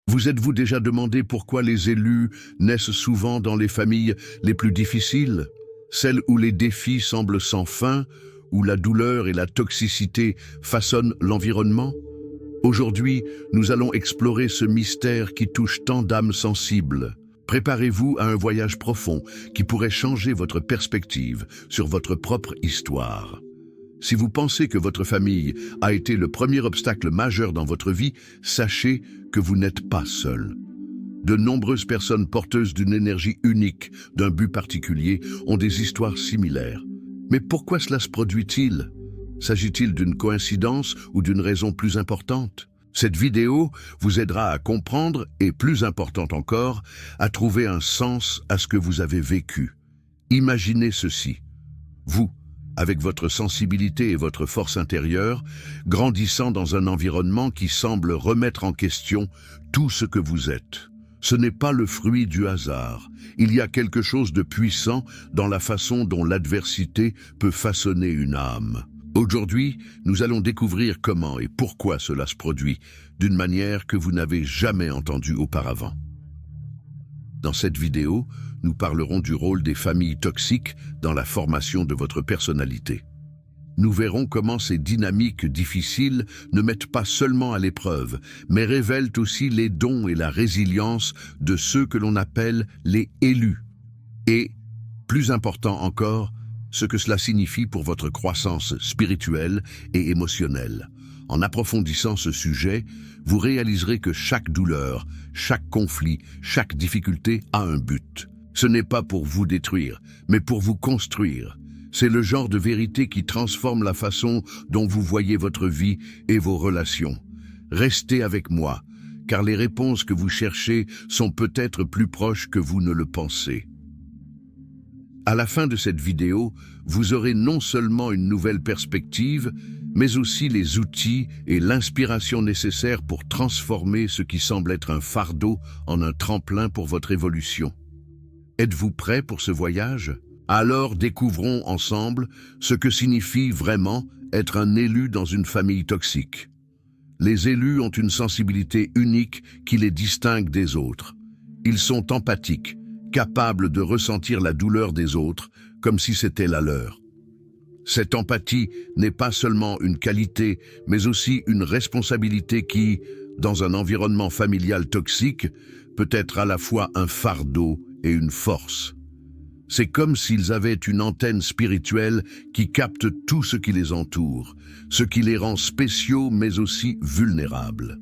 Vous êtes-vous déjà demandé pourquoi les élus naissent souvent dans les familles les plus difficiles, celles où les défis semblent sans fin, où la douleur et la toxicité façonnent l'environnement? Aujourd'hui, nous allons explorer ce mystère qui touche tant d'âmes sensibles. Préparez-vous à un voyage profond qui pourrait changer votre perspective sur votre propre histoire. Si vous pensez que votre famille a été le premier obstacle majeur dans votre vie, sachez que vous n'êtes pas seul. De nombreuses personnes porteuses d'une énergie unique, d'un but particulier, ont des histoires similaires. Mais pourquoi cela se produit-il? S'agit-il d'une coïncidence ou d'une raison plus importante? Cette vidéo vous aidera à comprendre et, plus important encore, à trouver un sens à ce que vous avez vécu. Imaginez ceci. Vous, avec votre sensibilité et votre force intérieure, grandissant dans un environnement qui semble remettre en question tout ce que vous êtes. Ce n'est pas le fruit du hasard. Il y a quelque chose de puissant dans la façon dont l'adversité peut façonner une âme. Aujourd'hui, nous allons découvrir comment et pourquoi cela se produit, d'une manière que vous n'avez jamais entendue auparavant. Dans cette vidéo, nous parlerons du rôle des familles toxiques dans la formation de votre personnalité. Nous verrons comment ces dynamiques difficiles ne mettent pas seulement à l'épreuve, mais révèlent aussi les dons et la résilience de ceux que l'on appelle les élus. Et, plus important encore, ce que cela signifie pour votre croissance spirituelle et émotionnelle. En approfondissant ce sujet, vous réaliserez que chaque douleur, chaque conflit, chaque difficulté a un but. Ce n'est pas pour vous détruire, mais pour vous construire. C'est le genre de vérité qui transforme la façon dont vous voyez votre vie et vos relations. Restez avec moi, car les réponses que vous cherchez sont peut-être plus proches que vous ne le pensez. À la fin de cette vidéo, vous aurez non seulement une nouvelle perspective, mais aussi les outils et l'inspiration nécessaires pour transformer ce qui semble être un fardeau en un tremplin pour votre évolution. Êtes-vous prêt pour ce voyage? Alors découvrons ensemble ce que signifie vraiment être un élu dans une famille toxique. Les élus ont une sensibilité unique qui les distingue des autres. Ils sont empathiques, capables de ressentir la douleur des autres comme si c'était la leur. Cette empathie n'est pas seulement une qualité, mais aussi une responsabilité qui, dans un environnement familial toxique, peut être à la fois un fardeau et une force. C'est comme s'ils avaient une antenne spirituelle qui capte tout ce qui les entoure, ce qui les rend spéciaux mais aussi vulnérables.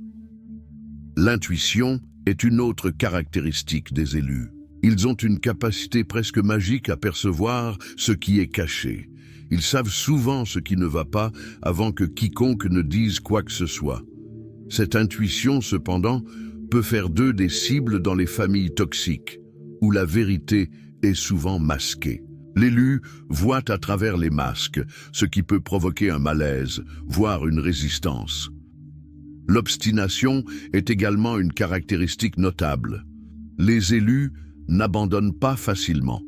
L'intuition est une autre caractéristique des élus. Ils ont une capacité presque magique à percevoir ce qui est caché. Ils savent souvent ce qui ne va pas avant que quiconque ne dise quoi que ce soit. Cette intuition, cependant, peut faire d'eux des cibles dans les familles toxiques, où la vérité est souvent masquée. L'élu voit à travers les masques, ce qui peut provoquer un malaise, voire une résistance. L'obstination est également une caractéristique notable. Les élus n'abandonnent pas facilement.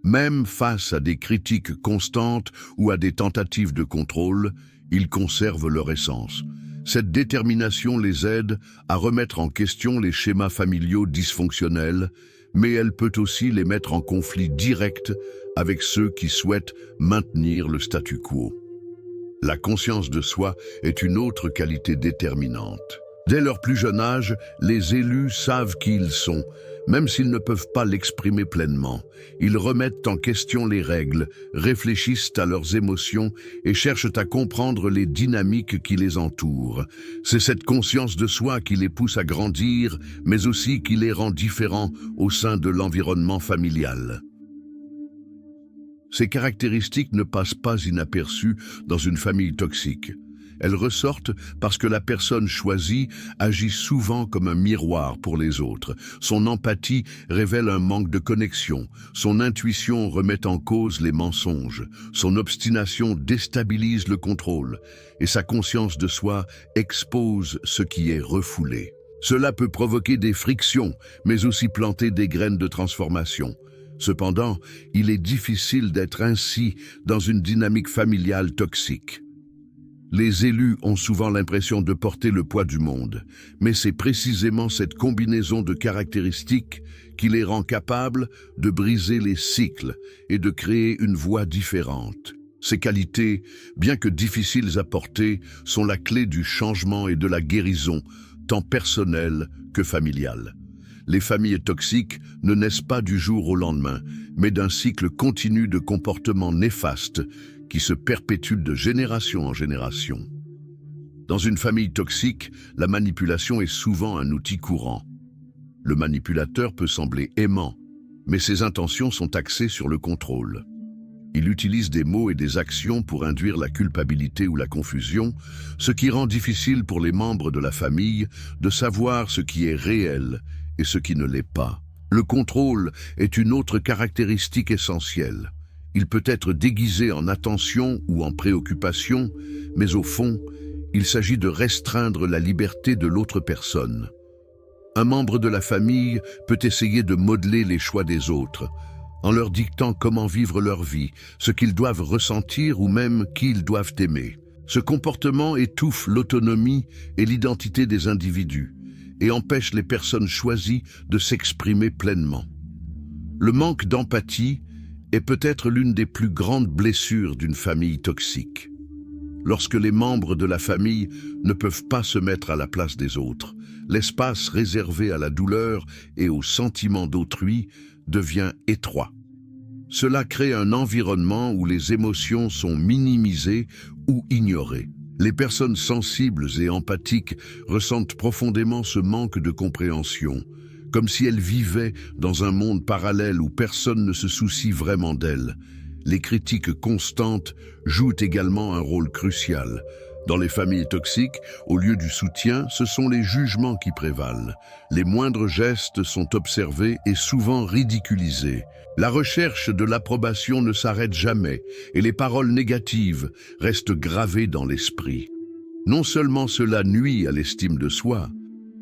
Même face à des critiques constantes ou à des tentatives de contrôle, ils conservent leur essence. Cette détermination les aide à remettre en question les schémas familiaux dysfonctionnels, mais elle peut aussi les mettre en conflit direct avec ceux qui souhaitent maintenir le statu quo. La conscience de soi est une autre qualité déterminante. Dès leur plus jeune âge, les élus savent qui ils sont, même s'ils ne peuvent pas l'exprimer pleinement. Ils remettent en question les règles, réfléchissent à leurs émotions et cherchent à comprendre les dynamiques qui les entourent. C'est cette conscience de soi qui les pousse à grandir, mais aussi qui les rend différents au sein de l'environnement familial. Ces caractéristiques ne passent pas inaperçues dans une famille toxique. Elles ressortent parce que la personne choisie agit souvent comme un miroir pour les autres. Son empathie révèle un manque de connexion. Son intuition remet en cause les mensonges. Son obstination déstabilise le contrôle. Et sa conscience de soi expose ce qui est refoulé. Cela peut provoquer des frictions, mais aussi planter des graines de transformation. Cependant, il est difficile d'être ainsi dans une dynamique familiale toxique. Les élus ont souvent l'impression de porter le poids du monde, mais c'est précisément cette combinaison de caractéristiques qui les rend capables de briser les cycles et de créer une voie différente. Ces qualités, bien que difficiles à porter, sont la clé du changement et de la guérison, tant personnelle que familiale. Les familles toxiques ne naissent pas du jour au lendemain, mais d'un cycle continu de comportements néfastes qui se perpétue de génération en génération. Dans une famille toxique, la manipulation est souvent un outil courant. Le manipulateur peut sembler aimant, mais ses intentions sont axées sur le contrôle. Il utilise des mots et des actions pour induire la culpabilité ou la confusion, ce qui rend difficile pour les membres de la famille de savoir ce qui est réel et ce qui ne l'est pas. Le contrôle est une autre caractéristique essentielle. Il peut être déguisé en attention ou en préoccupation, mais au fond, il s'agit de restreindre la liberté de l'autre personne. Un membre de la famille peut essayer de modeler les choix des autres, en leur dictant comment vivre leur vie, ce qu'ils doivent ressentir ou même qui ils doivent aimer. Ce comportement étouffe l'autonomie et l'identité des individus et empêche les personnes choisies de s'exprimer pleinement. Le manque d'empathie est peut-être l'une des plus grandes blessures d'une famille toxique. Lorsque les membres de la famille ne peuvent pas se mettre à la place des autres, l'espace réservé à la douleur et aux sentiments d'autrui devient étroit. Cela crée un environnement où les émotions sont minimisées ou ignorées. Les personnes sensibles et empathiques ressentent profondément ce manque de compréhension, comme si elles vivaient dans un monde parallèle où personne ne se soucie vraiment d'elles. Les critiques constantes jouent également un rôle crucial. Dans les familles toxiques, au lieu du soutien, ce sont les jugements qui prévalent. Les moindres gestes sont observés et souvent ridiculisés. La recherche de l'approbation ne s'arrête jamais et les paroles négatives restent gravées dans l'esprit. Non seulement cela nuit à l'estime de soi,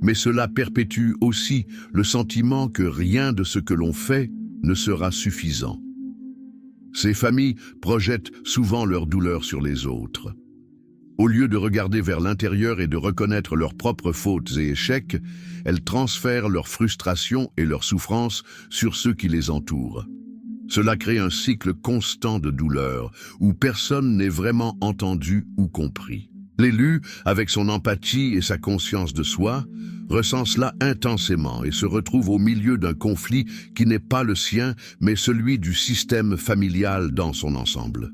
mais cela perpétue aussi le sentiment que rien de ce que l'on fait ne sera suffisant. Ces familles projettent souvent leur douleur sur les autres. Au lieu de regarder vers l'intérieur et de reconnaître leurs propres fautes et échecs, elles transfèrent leurs frustrations et leurs souffrances sur ceux qui les entourent. Cela crée un cycle constant de douleur, où personne n'est vraiment entendu ou compris. L'élu, avec son empathie et sa conscience de soi, ressent cela intensément et se retrouve au milieu d'un conflit qui n'est pas le sien, mais celui du système familial dans son ensemble.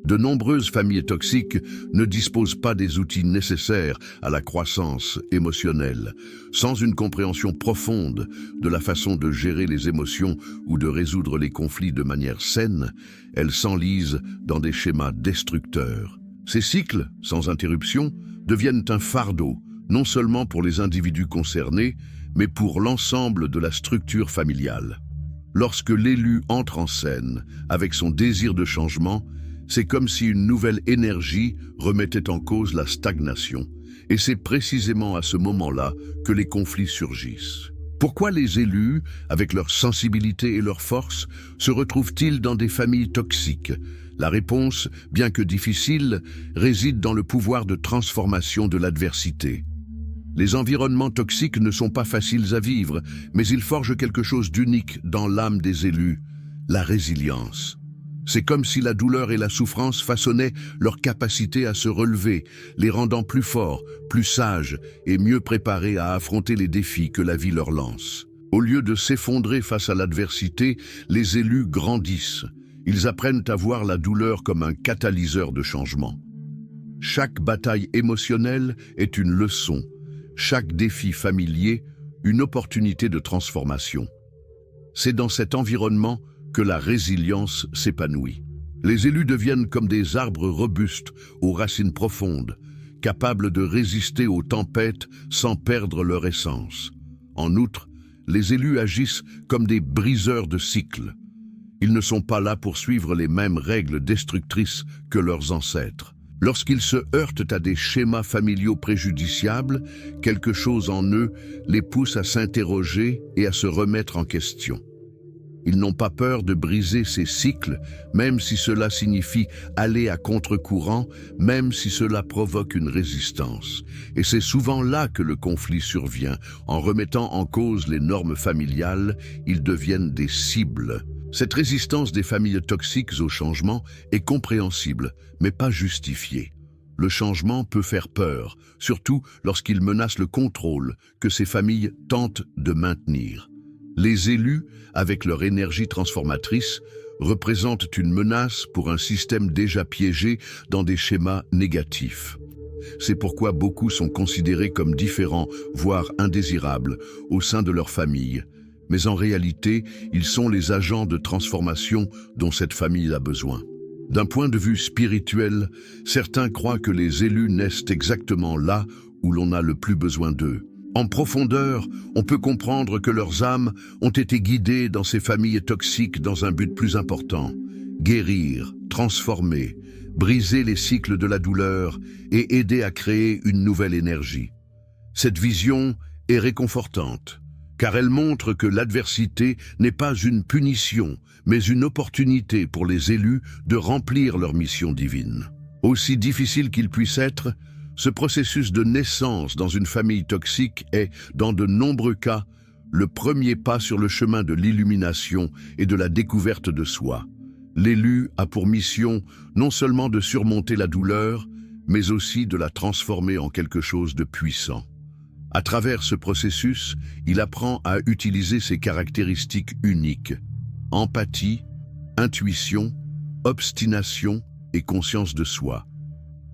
De nombreuses familles toxiques ne disposent pas des outils nécessaires à la croissance émotionnelle. Sans une compréhension profonde de la façon de gérer les émotions ou de résoudre les conflits de manière saine, elles s'enlisent dans des schémas destructeurs. Ces cycles, sans interruption, deviennent un fardeau, non seulement pour les individus concernés, mais pour l'ensemble de la structure familiale. Lorsque l'élu entre en scène avec son désir de changement, c'est comme si une nouvelle énergie remettait en cause la stagnation. Et c'est précisément à ce moment-là que les conflits surgissent. Pourquoi les élus, avec leur sensibilité et leur force, se retrouvent-ils dans des familles toxiques? La réponse, bien que difficile, réside dans le pouvoir de transformation de l'adversité. Les environnements toxiques ne sont pas faciles à vivre, mais ils forgent quelque chose d'unique dans l'âme des élus, la résilience. C'est comme si la douleur et la souffrance façonnaient leur capacité à se relever, les rendant plus forts, plus sages et mieux préparés à affronter les défis que la vie leur lance. Au lieu de s'effondrer face à l'adversité, les élus grandissent. Ils apprennent à voir la douleur comme un catalyseur de changement. Chaque bataille émotionnelle est une leçon, chaque défi familier, une opportunité de transformation. C'est dans cet environnement que la résilience s'épanouit. Les élus deviennent comme des arbres robustes aux racines profondes, capables de résister aux tempêtes sans perdre leur essence. En outre, les élus agissent comme des briseurs de cycles. Ils ne sont pas là pour suivre les mêmes règles destructrices que leurs ancêtres. Lorsqu'ils se heurtent à des schémas familiaux préjudiciables, quelque chose en eux les pousse à s'interroger et à se remettre en question. Ils n'ont pas peur de briser ces cycles, même si cela signifie aller à contre-courant, même si cela provoque une résistance. Et c'est souvent là que le conflit survient. En remettant en cause les normes familiales, ils deviennent des cibles. Cette résistance des familles toxiques au changement est compréhensible, mais pas justifiée. Le changement peut faire peur, surtout lorsqu'il menace le contrôle que ces familles tentent de maintenir. Les élus, avec leur énergie transformatrice, représentent une menace pour un système déjà piégé dans des schémas négatifs. C'est pourquoi beaucoup sont considérés comme différents, voire indésirables, au sein de leur famille. Mais en réalité, ils sont les agents de transformation dont cette famille a besoin. D'un point de vue spirituel, certains croient que les élus naissent exactement là où l'on a le plus besoin d'eux. En profondeur, on peut comprendre que leurs âmes ont été guidées dans ces familles toxiques dans un but plus important: guérir, transformer, briser les cycles de la douleur et aider à créer une nouvelle énergie. Cette vision est réconfortante, car elle montre que l'adversité n'est pas une punition, mais une opportunité pour les élus de remplir leur mission divine. Aussi difficile qu'il puisse être, ce processus de naissance dans une famille toxique est, dans de nombreux cas, le premier pas sur le chemin de l'illumination et de la découverte de soi. L'élu a pour mission non seulement de surmonter la douleur, mais aussi de la transformer en quelque chose de puissant. À travers ce processus, il apprend à utiliser ses caractéristiques uniques: empathie, intuition, obstination et conscience de soi,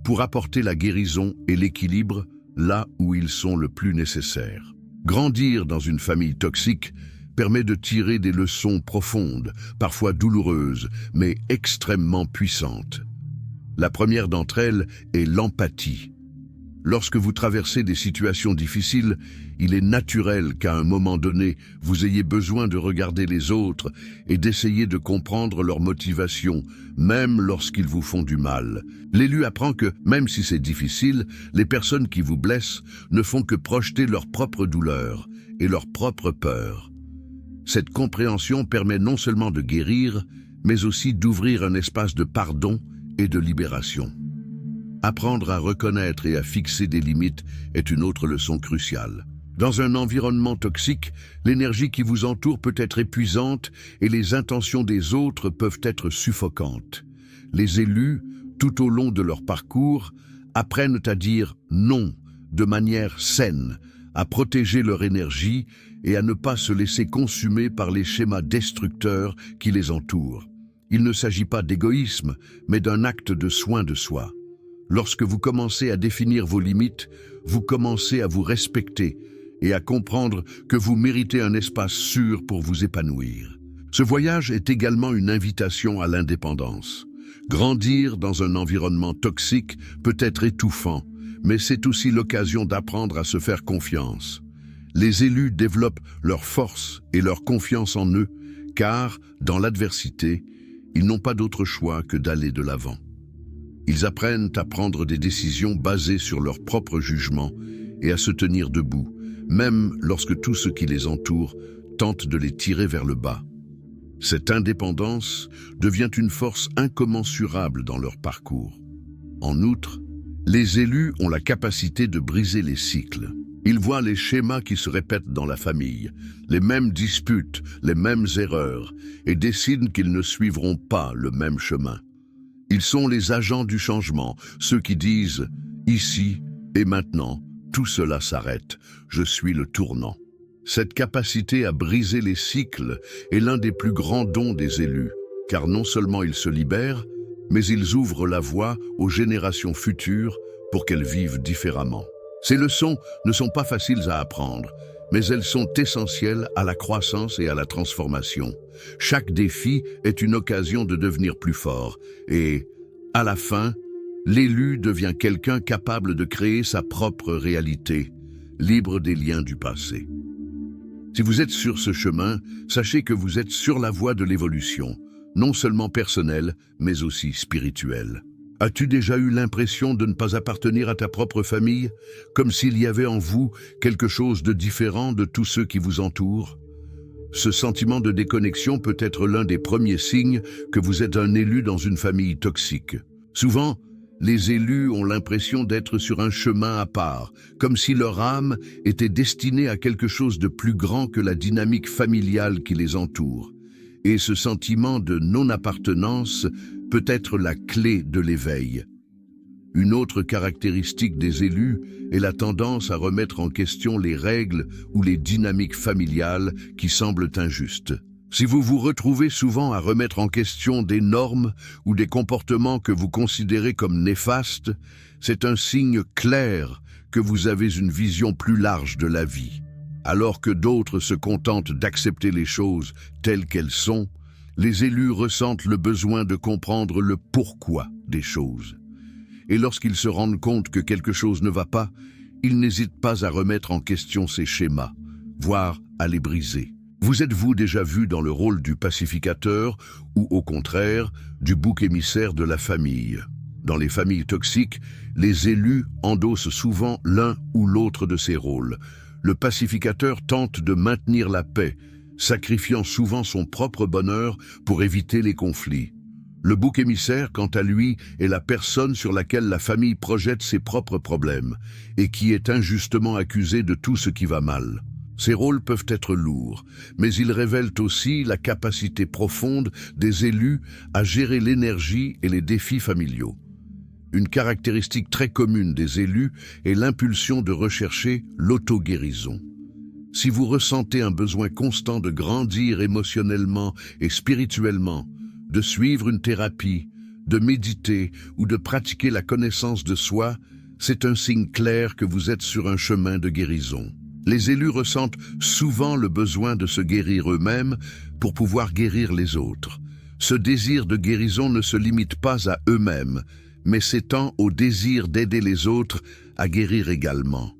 pour apporter la guérison et l'équilibre là où ils sont le plus nécessaires. Grandir dans une famille toxique permet de tirer des leçons profondes, parfois douloureuses, mais extrêmement puissantes. La première d'entre elles est l'empathie. Lorsque vous traversez des situations difficiles, il est naturel qu'à un moment donné, vous ayez besoin de regarder les autres et d'essayer de comprendre leurs motivations, même lorsqu'ils vous font du mal. L'élu apprend que, même si c'est difficile, les personnes qui vous blessent ne font que projeter leur propre douleur et leur propre peur. Cette compréhension permet non seulement de guérir, mais aussi d'ouvrir un espace de pardon et de libération. Apprendre à reconnaître et à fixer des limites est une autre leçon cruciale. Dans un environnement toxique, l'énergie qui vous entoure peut être épuisante et les intentions des autres peuvent être suffocantes. Les élus, tout au long de leur parcours, apprennent à dire non de manière saine, à protéger leur énergie et à ne pas se laisser consumer par les schémas destructeurs qui les entourent. Il ne s'agit pas d'égoïsme, mais d'un acte de soin de soi. Lorsque vous commencez à définir vos limites, vous commencez à vous respecter et à comprendre que vous méritez un espace sûr pour vous épanouir. Ce voyage est également une invitation à l'indépendance. Grandir dans un environnement toxique peut être étouffant, mais c'est aussi l'occasion d'apprendre à se faire confiance. Les élus développent leur force et leur confiance en eux, car, dans l'adversité, ils n'ont pas d'autre choix que d'aller de l'avant. Ils apprennent à prendre des décisions basées sur leur propre jugement et à se tenir debout, même lorsque tout ce qui les entoure tente de les tirer vers le bas. Cette indépendance devient une force incommensurable dans leur parcours. En outre, les élus ont la capacité de briser les cycles. Ils voient les schémas qui se répètent dans la famille, les mêmes disputes, les mêmes erreurs, et décident qu'ils ne suivront pas le même chemin. Ils sont les agents du changement, ceux qui disent « ici et maintenant, tout cela s'arrête, je suis le tournant ». Cette capacité à briser les cycles est l'un des plus grands dons des élus, car non seulement ils se libèrent, mais ils ouvrent la voie aux générations futures pour qu'elles vivent différemment. Ces leçons ne sont pas faciles à apprendre, mais elles sont essentielles à la croissance et à la transformation. Chaque défi est une occasion de devenir plus fort et, à la fin, l'élu devient quelqu'un capable de créer sa propre réalité, libre des liens du passé. Si vous êtes sur ce chemin, sachez que vous êtes sur la voie de l'évolution, non seulement personnelle, mais aussi spirituelle. As-tu déjà eu l'impression de ne pas appartenir à ta propre famille, comme s'il y avait en vous quelque chose de différent de tous ceux qui vous entourent? Ce sentiment de déconnexion peut être l'un des premiers signes que vous êtes un élu dans une famille toxique. Souvent, les élus ont l'impression d'être sur un chemin à part, comme si leur âme était destinée à quelque chose de plus grand que la dynamique familiale qui les entoure. Et ce sentiment de non-appartenance peut être la clé de l'éveil. Une autre caractéristique des élus est la tendance à remettre en question les règles ou les dynamiques familiales qui semblent injustes. Si vous vous retrouvez souvent à remettre en question des normes ou des comportements que vous considérez comme néfastes, c'est un signe clair que vous avez une vision plus large de la vie. Alors que d'autres se contentent d'accepter les choses telles qu'elles sont, les élus ressentent le besoin de comprendre le pourquoi des choses. Et lorsqu'ils se rendent compte que quelque chose ne va pas, ils n'hésitent pas à remettre en question ces schémas, voire à les briser. Vous êtes-vous déjà vu dans le rôle du pacificateur ou, au contraire, du bouc émissaire de la famille? Dans les familles toxiques, les élus endossent souvent l'un ou l'autre de ces rôles. Le pacificateur tente de maintenir la paix, sacrifiant souvent son propre bonheur pour éviter les conflits. Le bouc émissaire, quant à lui, est la personne sur laquelle la famille projette ses propres problèmes et qui est injustement accusée de tout ce qui va mal. Ces rôles peuvent être lourds, mais ils révèlent aussi la capacité profonde des élus à gérer l'énergie et les défis familiaux. Une caractéristique très commune des élus est l'impulsion de rechercher l'auto-guérison. Si vous ressentez un besoin constant de grandir émotionnellement et spirituellement, de suivre une thérapie, de méditer ou de pratiquer la connaissance de soi, c'est un signe clair que vous êtes sur un chemin de guérison. Les élus ressentent souvent le besoin de se guérir eux-mêmes pour pouvoir guérir les autres. Ce désir de guérison ne se limite pas à eux-mêmes, mais s'étend au désir d'aider les autres à guérir également.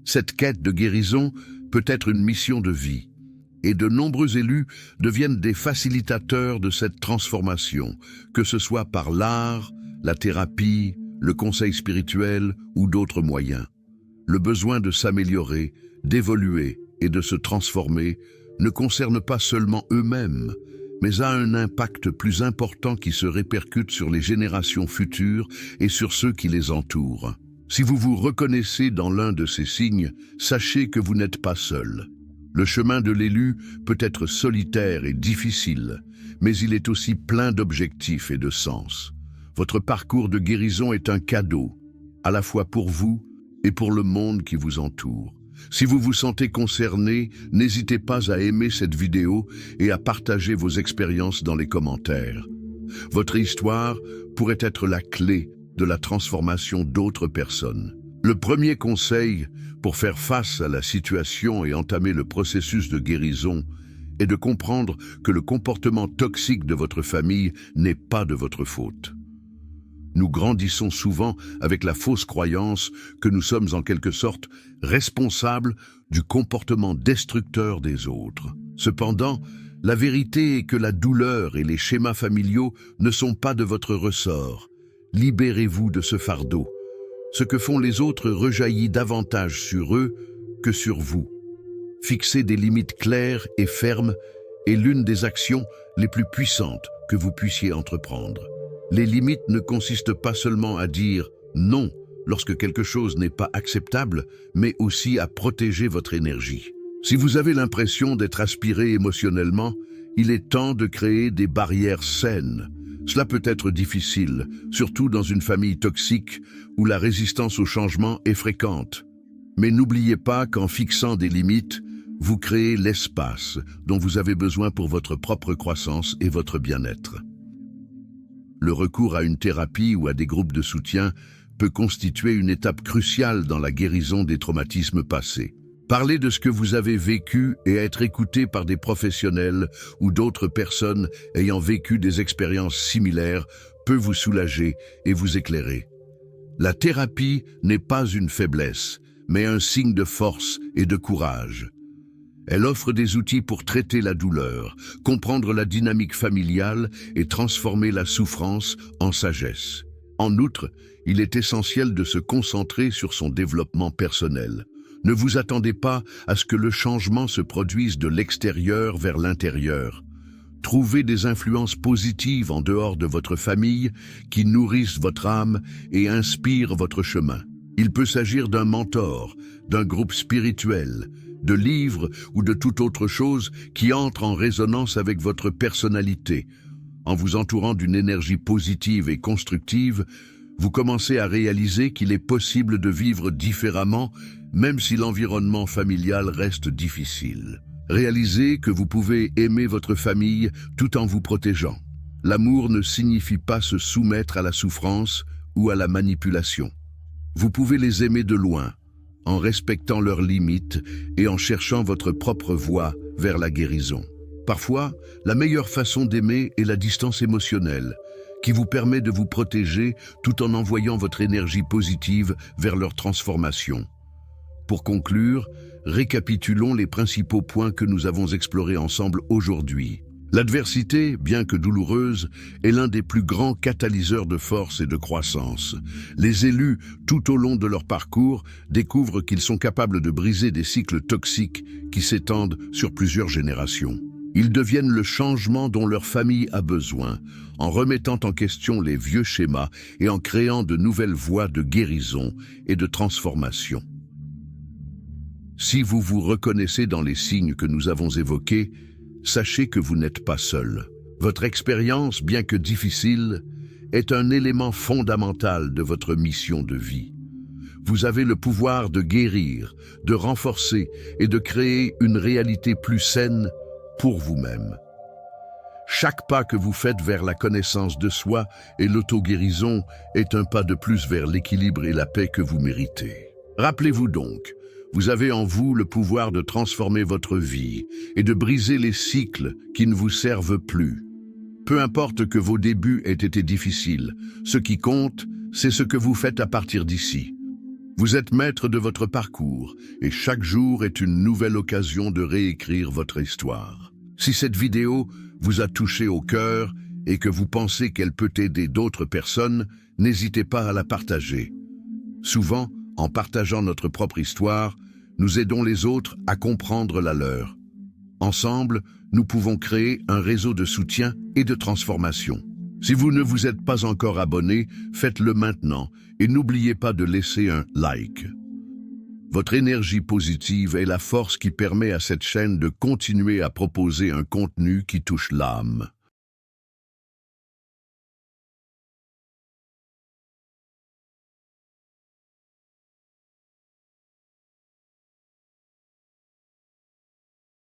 Cette quête de guérison peut être une mission de vie, et de nombreux élus deviennent des facilitateurs de cette transformation, que ce soit par l'art, la thérapie, le conseil spirituel ou d'autres moyens. Le besoin de s'améliorer, d'évoluer et de se transformer ne concerne pas seulement eux-mêmes, mais a un impact plus important qui se répercute sur les générations futures et sur ceux qui les entourent. Si vous vous reconnaissez dans l'un de ces signes, sachez que vous n'êtes pas seul. Le chemin de l'élu peut être solitaire et difficile, mais il est aussi plein d'objectifs et de sens. Votre parcours de guérison est un cadeau, à la fois pour vous et pour le monde qui vous entoure. Si vous vous sentez concerné, n'hésitez pas à aimer cette vidéo et à partager vos expériences dans les commentaires. Votre histoire pourrait être la clé de la transformation d'autres personnes. Le premier conseil pour faire face à la situation et entamer le processus de guérison est de comprendre que le comportement toxique de votre famille n'est pas de votre faute. Nous grandissons souvent avec la fausse croyance que nous sommes en quelque sorte responsables du comportement destructeur des autres. Cependant, la vérité est que la douleur et les schémas familiaux ne sont pas de votre ressort. Libérez-vous de ce fardeau. Ce que font les autres rejaillit davantage sur eux que sur vous. Fixer des limites claires et fermes est l'une des actions les plus puissantes que vous puissiez entreprendre. Les limites ne consistent pas seulement à dire non lorsque quelque chose n'est pas acceptable, mais aussi à protéger votre énergie. Si vous avez l'impression d'être aspiré émotionnellement, il est temps de créer des barrières saines. Cela peut être difficile, surtout dans une famille toxique où la résistance au changement est fréquente. Mais n'oubliez pas qu'en fixant des limites, vous créez l'espace dont vous avez besoin pour votre propre croissance et votre bien-être. Le recours à une thérapie ou à des groupes de soutien peut constituer une étape cruciale dans la guérison des traumatismes passés. Parler de ce que vous avez vécu et être écouté par des professionnels ou d'autres personnes ayant vécu des expériences similaires peut vous soulager et vous éclairer. La thérapie n'est pas une faiblesse, mais un signe de force et de courage. Elle offre des outils pour traiter la douleur, comprendre la dynamique familiale et transformer la souffrance en sagesse. En outre, il est essentiel de se concentrer sur son développement personnel. Ne vous attendez pas à ce que le changement se produise de l'extérieur vers l'intérieur. Trouvez des influences positives en dehors de votre famille qui nourrissent votre âme et inspirent votre chemin. Il peut s'agir d'un mentor, d'un groupe spirituel, de livres ou de toute autre chose qui entre en résonance avec votre personnalité. En vous entourant d'une énergie positive et constructive, vous commencez à réaliser qu'il est possible de vivre différemment, même si l'environnement familial reste difficile. Réalisez que vous pouvez aimer votre famille tout en vous protégeant. L'amour ne signifie pas se soumettre à la souffrance ou à la manipulation. Vous pouvez les aimer de loin, en respectant leurs limites et en cherchant votre propre voie vers la guérison. Parfois, la meilleure façon d'aimer est la distance émotionnelle, qui vous permet de vous protéger tout en envoyant votre énergie positive vers leur transformation. Pour conclure, récapitulons les principaux points que nous avons explorés ensemble aujourd'hui. L'adversité, bien que douloureuse, est l'un des plus grands catalyseurs de force et de croissance. Les élus, tout au long de leur parcours, découvrent qu'ils sont capables de briser des cycles toxiques qui s'étendent sur plusieurs générations. Ils deviennent le changement dont leur famille a besoin, en remettant en question les vieux schémas et en créant de nouvelles voies de guérison et de transformation. Si vous vous reconnaissez dans les signes que nous avons évoqués, sachez que vous n'êtes pas seul. Votre expérience, bien que difficile, est un élément fondamental de votre mission de vie. Vous avez le pouvoir de guérir, de renforcer et de créer une réalité plus saine pour vous-même. Chaque pas que vous faites vers la connaissance de soi et l'auto-guérison est un pas de plus vers l'équilibre et la paix que vous méritez. Rappelez-vous donc, vous avez en vous le pouvoir de transformer votre vie et de briser les cycles qui ne vous servent plus. Peu importe que vos débuts aient été difficiles, ce qui compte, c'est ce que vous faites à partir d'ici. Vous êtes maître de votre parcours et chaque jour est une nouvelle occasion de réécrire votre histoire. Si cette vidéo vous a touché au cœur et que vous pensez qu'elle peut aider d'autres personnes, n'hésitez pas à la partager. Souvent, en partageant notre propre histoire, nous aidons les autres à comprendre la leur. Ensemble, nous pouvons créer un réseau de soutien et de transformation. Si vous ne vous êtes pas encore abonné, faites-le maintenant et n'oubliez pas de laisser un like. Votre énergie positive est la force qui permet à cette chaîne de continuer à proposer un contenu qui touche l'âme.